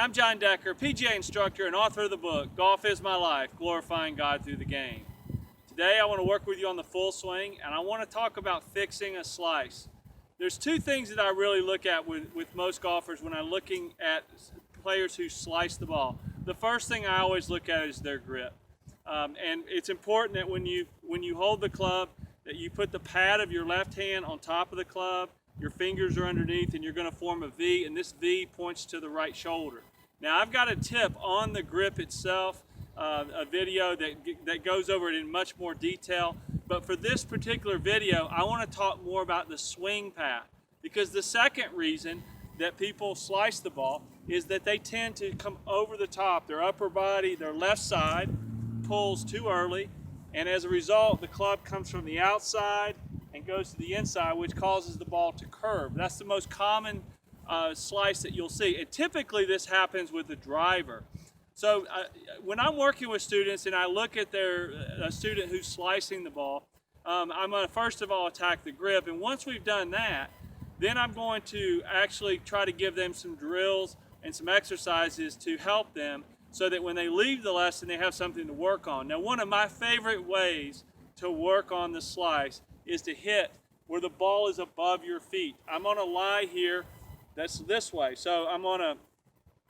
I'm John Decker, PGA instructor and author of the book, Golf is My Life, Glorifying God Through the Game. Today I want to work with you on the full swing, and I want to talk about fixing a slice. There's two things that I really look at with most golfers when I'm looking at players who slice the ball. The first thing I always look at is their grip. And it's important that when you hold the club, that you put the pad of your left hand on top of the club, your fingers are underneath, and you're going to form a V, and this V points to the right shoulder. Now I've got a tip on the grip itself, a video that goes over it in much more detail, but for this particular video I want to talk more about the swing path, because the second reason that people slice the ball is that they tend to come over the top. Their upper body, their left side pulls too early, and as a result the club comes from the outside and goes to the inside, which causes the ball to curve. That's the most common slice that you'll see, and typically this happens with the driver. So when I'm working with students and I look at a student who's slicing the ball, I'm going to first of all attack the grip, and once we've done that, then I'm going to actually try to give them some drills and some exercises to help them so that when they leave the lesson they have something to work on. Now, one of my favorite ways to work on the slice is to hit where the ball is above your feet. I'm on a lie here that's this way. So I'm on a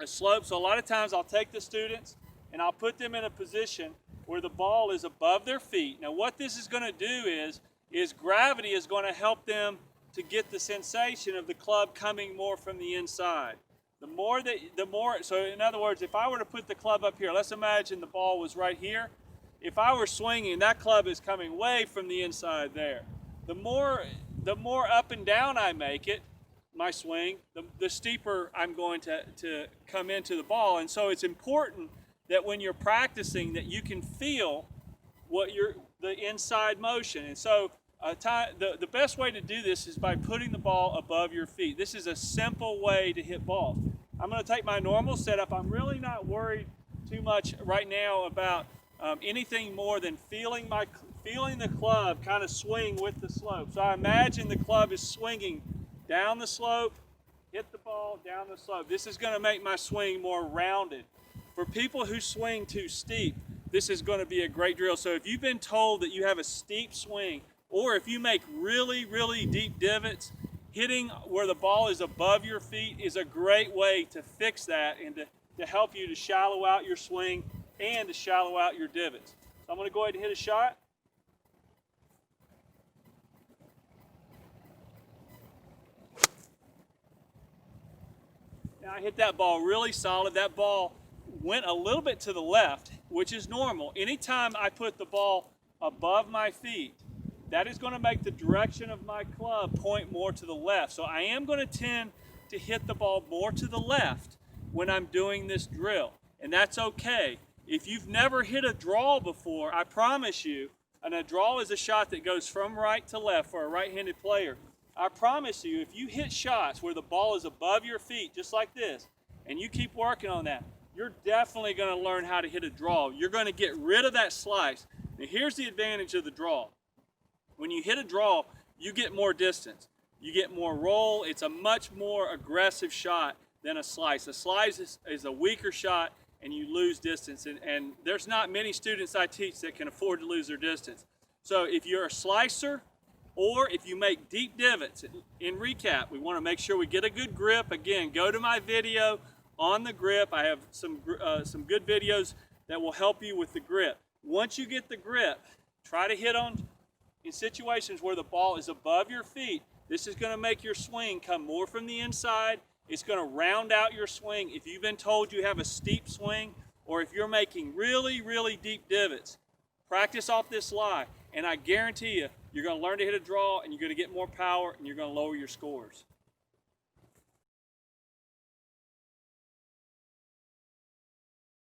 slope. So a lot of times I'll take the students and I'll put them in a position where the ball is above their feet. Now what this is going to do is gravity is going to help them to get the sensation of the club coming more from the inside. So in other words, if I were to put the club up here, let's imagine the ball was right here. If I were swinging, that club is coming way from the inside there. The more up and down I make it, my swing, the steeper I'm going to come into the ball. And so it's important that when you're practicing that you can feel the inside motion. And so the best way to do this is by putting the ball above your feet. This is a simple way to hit balls. I'm going to take my normal setup. I'm really not worried too much right now about anything more than feeling the club kind of swing with the slope. So I imagine the club is swinging down the slope, hit the ball down the slope. This is going to make my swing more rounded. For people who swing too steep, this is going to be a great drill. So if you've been told that you have a steep swing, or if you make really, really deep divots, hitting where the ball is above your feet is a great way to fix that and to help you to shallow out your swing and to shallow out your divots. So I'm going to go ahead and hit a shot. Now I hit that ball really solid. That ball went a little bit to the left, which is normal. Anytime I put the ball above my feet, that is going to make the direction of my club point more to the left. So I am going to tend to hit the ball more to the left when I'm doing this drill, and that's okay. If you've never hit a draw before, I promise you, and a draw is a shot that goes from right to left for a right-handed player. I promise you, if you hit shots where the ball is above your feet, just like this, and you keep working on that, you're definitely going to learn how to hit a draw. You're going to get rid of that slice. Now here's the advantage of the draw. When you hit a draw, you get more distance. You get more roll. It's a much more aggressive shot than a slice. A slice is a weaker shot, and you lose distance. And there's not many students I teach that can afford to lose their distance. So if you're a slicer, or if you make deep divots, in recap, we want to make sure we get a good grip. Again, go to my video on the grip. I have some good videos that will help you with the grip. Once you get the grip, try to hit in situations where the ball is above your feet. This is going to make your swing come more from the inside. It's going to round out your swing. If you've been told you have a steep swing, or if you're making really, really deep divots, practice off this lie, and I guarantee you, you're going to learn to hit a draw, and you're going to get more power, and you're going to lower your scores.